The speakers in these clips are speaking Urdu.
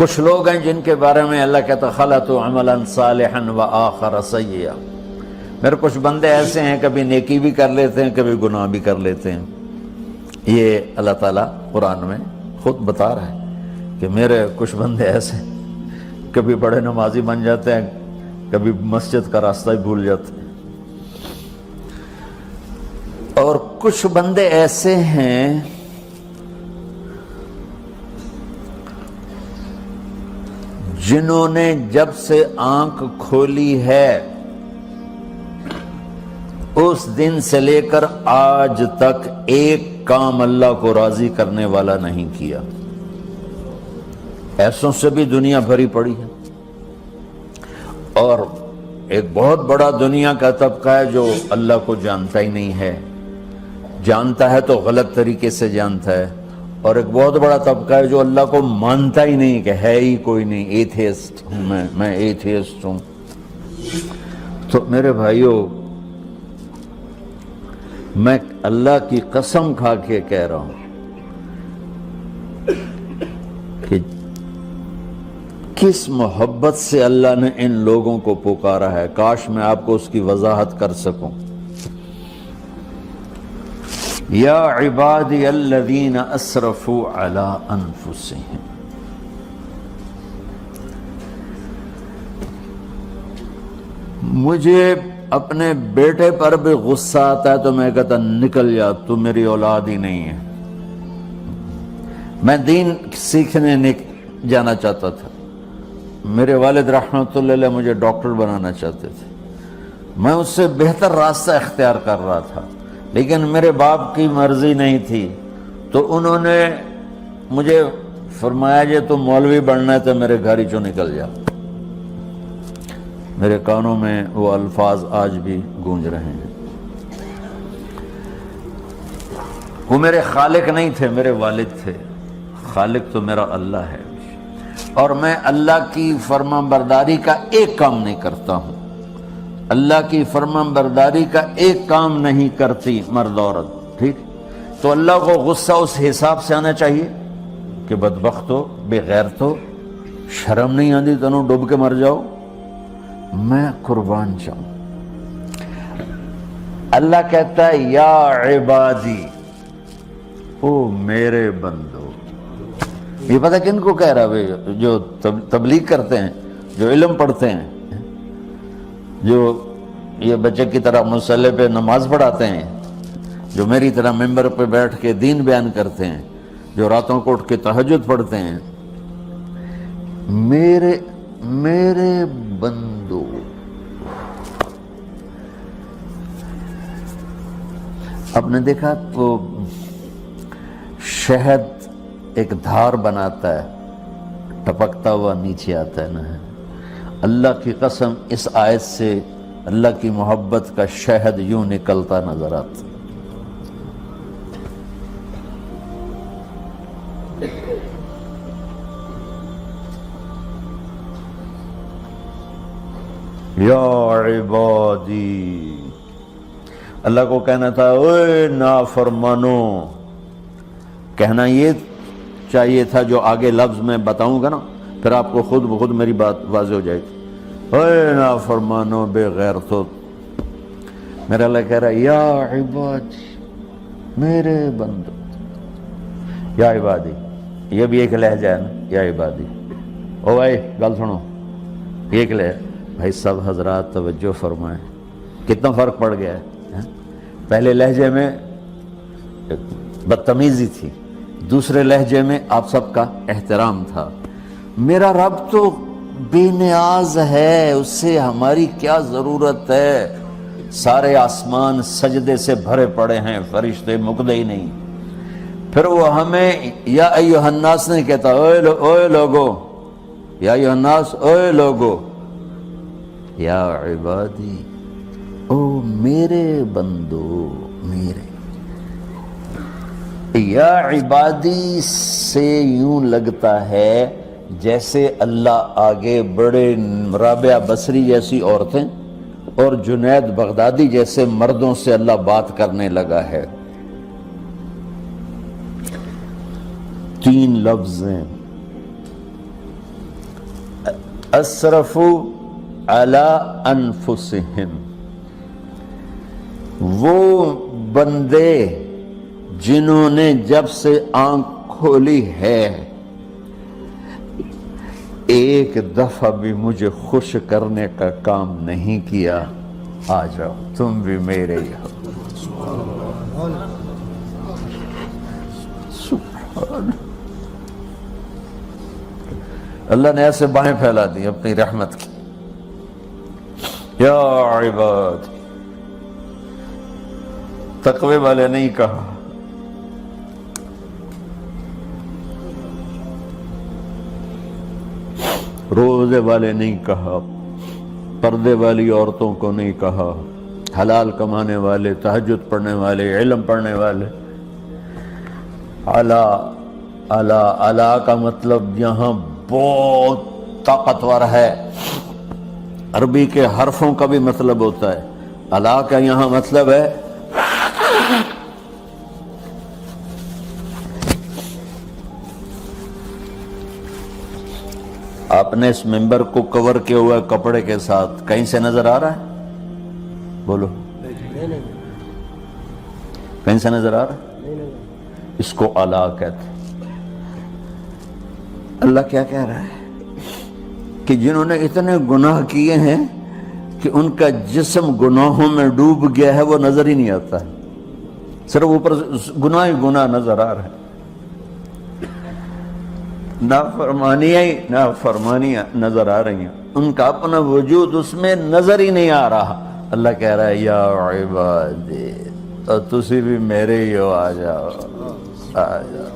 کچھ لوگ ہیں جن کے بارے میں اللہ کہتا خلطوا عملا صالحا وآخر سیئا، میرے کچھ بندے ایسے ہیں کبھی نیکی بھی کر لیتے ہیں کبھی گناہ بھی کر لیتے ہیں۔ یہ اللہ تعالیٰ قرآن میں خود بتا رہا ہے کہ میرے کچھ بندے ایسے ہیں، کبھی بڑے نمازی بن جاتے ہیں کبھی مسجد کا راستہ ہی بھول جاتے ہیں، اور کچھ بندے ایسے ہیں جنہوں نے جب سے آنکھ کھولی ہے اس دن سے لے کر آج تک ایک کام اللہ کو راضی کرنے والا نہیں کیا۔ ایسوں سے بھی دنیا بھری پڑی ہے، اور ایک بہت بڑا دنیا کا طبقہ ہے جو اللہ کو جانتا ہی نہیں ہے، جانتا ہے تو غلط طریقے سے جانتا ہے، اور ایک بہت بڑا طبقہ ہے جو اللہ کو مانتا ہی نہیں کہ ہے ہی کوئی نہیں، ایتھیسٹ ہوں میں ایتھیسٹ ہوں۔ تو میرے بھائیوں، میں اللہ کی قسم کھا کے کہہ رہا ہوں کہ کس محبت سے اللہ نے ان لوگوں کو پکارا ہے، کاش میں آپ کو اس کی وضاحت کر سکوں۔ یا عبادی الذین اسرفوا علی انفسہم، مجھے اپنے بیٹے پر بھی غصہ آتا ہے تو میں کہتا نکل جا، تو میری اولاد ہی نہیں ہے۔ میں دین سیکھنے جانا چاہتا تھا، میرے والد رحمۃ اللہ علیہ مجھے ڈاکٹر بنانا چاہتے تھے، میں اس سے بہتر راستہ اختیار کر رہا تھا، لیکن میرے باپ کی مرضی نہیں تھی، تو انہوں نے مجھے فرمایا جی تو مولوی بننا ہے تو میرے گھر ہی چوں نکل جا۔ میرے کانوں میں وہ الفاظ آج بھی گونج رہے ہیں۔ وہ میرے خالق نہیں تھے، میرے والد تھے، خالق تو میرا اللہ ہے، اور میں اللہ کی فرمان برداری کا ایک کام نہیں کرتا ہوں، اللہ کی فرمان برداری کا ایک کام نہیں کرتی مرد عورت، ٹھیک؟ تو اللہ کو غصہ اس حساب سے آنا چاہیے کہ بدبخت ہو، بے غیرت ہو، شرم نہیں آتی تنوں ڈوب کے مر جاؤ۔ میں قربان جاؤں، اللہ کہتا ہے یا عبادی، او میرے بندو۔ یہ پتہ کن کو کہہ رہا ہے؟ جو تبلیغ کرتے ہیں، جو علم پڑھتے ہیں، جو یہ بچے کی طرح مصلی پہ نماز پڑھاتے ہیں، جو میری طرح ممبر پہ بیٹھ کے دین بیان کرتے ہیں، جو راتوں کو اٹھ کے تہجد پڑھتے ہیں۔ میرے بندو، آپ نے دیکھا وہ شہد ایک دھار بناتا ہے، ٹپکتا ہوا نیچے آتا ہے نا۔ اللہ کی قسم اس آیت سے اللہ کی محبت کا شہد یوں نکلتا نظر آتا۔ یا عبادی، اللہ کو کہنا تھا اوے نافرمانو، کہنا یہ چاہیے تھا جو آگے لفظ میں بتاؤں گا نا، پھر آپ کو خود بخود میری بات واضح ہو جائے گی۔ اوے نافرمانو، بے غیرتو، میرا اللہ کہہ رہا ہے یا عبادی، میرے بندو، یا عبادی، یہ بھی ایک لہجہ ہے نا، یا عبادی۔ او بھائی گل سنو، ایک لہجہ، بھائی سب حضرات توجہ فرمائیں، کتنا فرق پڑ گیا ہے۔ پہلے لہجے میں بدتمیزی تھی، دوسرے لہجے میں آپ سب کا احترام تھا۔ میرا رب تو بے نیاز ہے، اس سے ہماری کیا ضرورت ہے؟ سارے آسمان سجدے سے بھرے پڑے ہیں، فرشتے مکدے ہی نہیں۔ پھر وہ ہمیں یا ایھا الناس نہیں کہتا، اوے لوگو، یا ایھا الناس، اوے لوگو، یا عبادی، او میرے بندو، میرے۔ یا عبادی سے یوں لگتا ہے جیسے اللہ آگے بڑے رابعہ بصری جیسی عورتیں اور جنید بغدادی جیسے مردوں سے اللہ بات کرنے لگا ہے۔ 3 لفظ ہیں، اسرفوا علی انفسہم، وہ بندے جنہوں نے جب سے آنکھ کھولی ہے ایک دفعہ بھی مجھے خوش کرنے کا کام نہیں کیا، آ جاؤ تم بھی میرے ہی ہو۔ سبحان اللہ نے ایسے باہیں پھیلا دی اپنی رحمت کی۔ یا عباد، تقوی والے نہیں کہا، روزے والے نہیں کہا، پردے والی عورتوں کو نہیں کہا، حلال کمانے والے، تہجد پڑھنے والے، علم پڑھنے والے۔ علا علا علا کا مطلب یہاں بہت طاقتور ہے، عربی کے حرفوں کا بھی مطلب ہوتا ہے۔ علا کا یہاں مطلب ہے آپ نے اس ممبر کو کور کیا ہوا ہے کپڑے کے ساتھ، کہیں سے نظر آ رہا ہے؟ بولو، کہیں سے نظر آ رہا ہے؟ اس کو علا کہتے ہیں۔ اللہ کیا کہہ رہا ہے کہ جنہوں نے اتنے گناہ کیے ہیں کہ ان کا جسم گناہوں میں ڈوب گیا ہے، وہ نظر ہی نہیں آتا ہے، صرف اوپر گناہ ہی گناہ نظر آ رہا ہے، نافرمانیاں نظر آ رہی ہیں، ان کا اپنا وجود اس میں نظر ہی نہیں آ رہا۔ اللہ کہہ رہا ہے یا عبادی، اور تسی بھی میرے ہی ہو، آ جاؤ آ جاؤ۔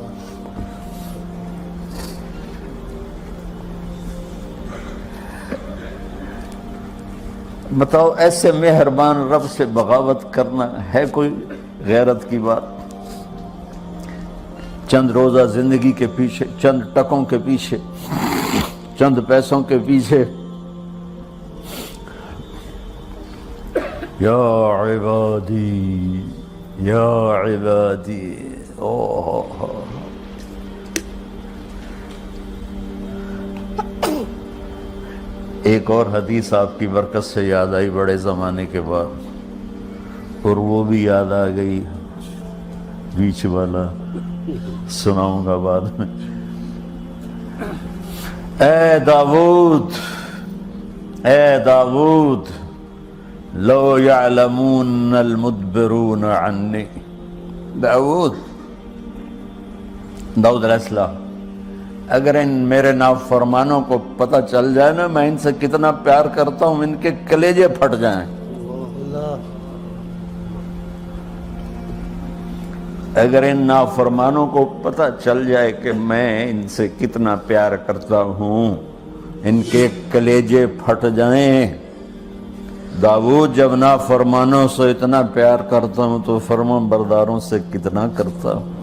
بتاؤ ایسے مہربان رب سے بغاوت کرنا ہے کوئی غیرت کی بات؟ چند روزہ زندگی کے پیچھے، چند ٹکوں کے پیچھے، چند پیسوں کے پیچھے، یا عبادی یا عبادی، ایک اور حدیث آپ کی برکت سے یاد آئی بڑے زمانے کے بعد، اور وہ بھی یاد آ گئی، بیچ والا سناؤں گا بعد میں۔ اے داؤد، اے داؤد، لو یعلمون المدبرون عنی، داؤد علیہ السلام، اگر ان میرے نافرمانوں کو پتہ چل جائے نا میں ان سے کتنا پیار کرتا ہوں، ان کے کلیجے پھٹ جائیں۔ اگر ان نافرمانوں کو پتہ چل جائے کہ میں ان سے کتنا پیار کرتا ہوں، ان کے کلیجے پھٹ جائیں۔ داؤد جب نافرمانوں سے اتنا پیار کرتا ہوں تو فرما برداروں سے کتنا کرتا ہوں۔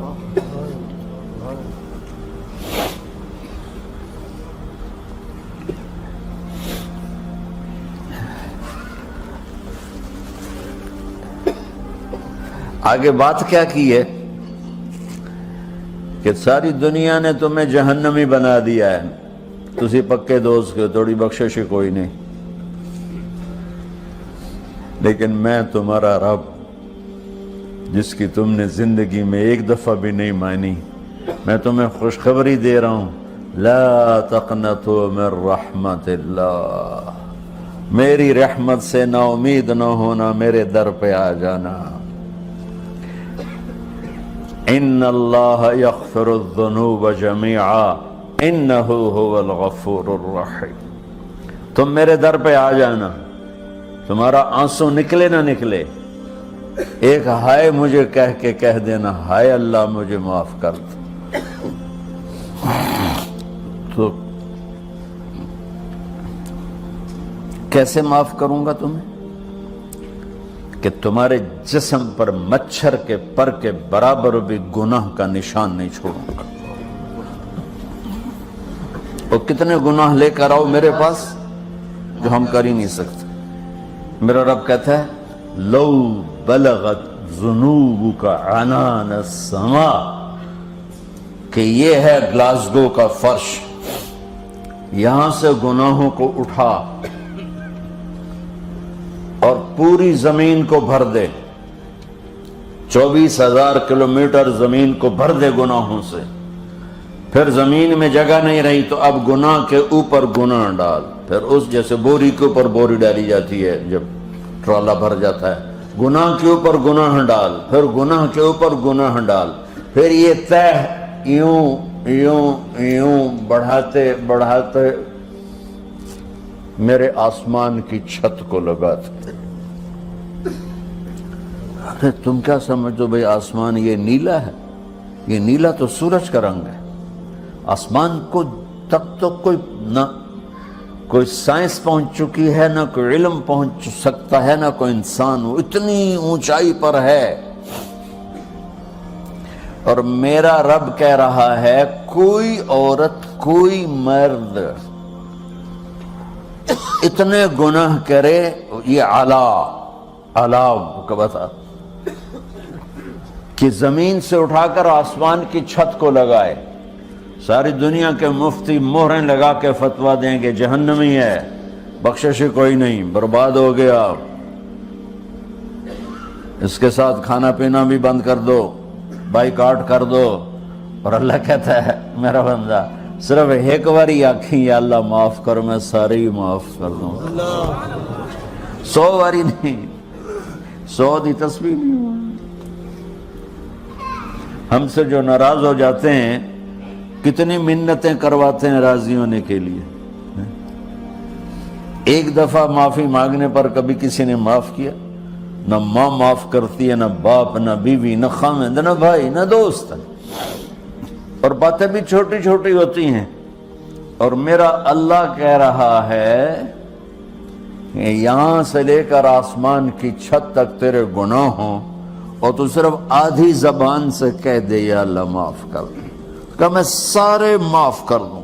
آگے بات کیا کی ہے کہ ساری دنیا نے تمہیں جہنمی بنا دیا ہے، تسی پکے دوست کے تھوڑی بخشش کوئی نہیں، لیکن میں تمہارا رب جس کی تم نے زندگی میں ایک دفعہ بھی نہیں مانی، میں تمہیں خوشخبری دے رہا ہوں، لا تقنطوا من رحمت اللہ، میری رحمت سے نا امید نہ ہونا، میرے در پہ آ جانا۔ ان اللہ یغفر الذنوب جميعا انہ هو الغفور الرحیم، تم میرے در پہ آ جانا، تمہارا آنسو نکلے نہ نکلے، ایک ہائے مجھے کہہ کے کہہ دینا، ہائے اللہ مجھے معاف کر دو، تو کیسے معاف کروں گا تمہیں؟ کہ تمہارے جسم پر مچھر کے پر کے برابر بھی گناہ کا نشان نہیں چھوڑوں گا۔ اور کتنے گناہ لے کر آؤ میرے پاس جو ہم کر ہی نہیں سکتے۔ میرا رب کہتا ہے لو بلغت ذنوبک عنان السماء، کہ یہ ہے گلاسگو کا فرش، یہاں سے گناہوں کو اٹھا اور پوری زمین کو بھر دے، 24,000 کلومیٹر زمین کو بھر دے گناہوں سے، پھر زمین میں جگہ نہیں رہی تو اب گناہ کے اوپر گناہ ڈال، پھر اس جیسے بوری کے اوپر بوری ڈالی جاتی ہے جب ٹرالا بھر جاتا ہے، گناہ کے اوپر گناہ ڈال، پھر گناہ کے اوپر گناہ ڈال، پھر یہ تہ یوں یوں یوں بڑھاتے بڑھاتے میرے آسمان کی چھت کو لگاتے۔ ارے تم کیا سمجھو بھئی آسمان یہ نیلا ہے؟ یہ نیلا تو سورج کا رنگ ہے۔ آسمان کو تک تو کوئی سائنس پہنچ چکی ہے، نہ کوئی علم پہنچ سکتا ہے، نہ کوئی انسان، وہ اتنی اونچائی پر ہے۔ اور میرا رب کہہ رہا ہے کوئی عورت کوئی مرد اتنے گناہ کرے، یہ اعلیٰ کا بتا کہ زمین سے اٹھا کر آسمان کی چھت کو لگائے، ساری دنیا کے مفتی مہریں لگا کے فتویٰ دیں گے جہنمی ہے، بخشش کوئی نہیں، برباد ہو گیا، اس کے ساتھ کھانا پینا بھی بند کر دو، بائیکاٹ کر دو۔ اور اللہ کہتا ہے میرا بندہ صرف ایک باری آکھیں یا اللہ معاف کر، میں سارے ہی معاف کر دوں، 100 باری نہیں، 100 دی تسبیح نہیں۔ ہم سے جو ناراض ہو جاتے ہیں کتنی منتیں کرواتے ہیں راضی ہونے کے لیے، ایک دفعہ معافی مانگنے پر کبھی کسی نے معاف کیا؟ نہ ماں معاف کرتی ہے، نہ باپ، نہ بیوی، نہ خاوند، نہ بھائی، نہ دوست، اور باتیں بھی چھوٹی چھوٹی ہوتی ہیں۔ اور میرا اللہ کہہ رہا ہے کہ یہاں سے لے کر آسمان کی چھت تک تیرے گناہ ہوں اور تو صرف آدھی زبان سے کہہ دے یا اللہ معاف کر دے، کہ میں سارے معاف کر دوں۔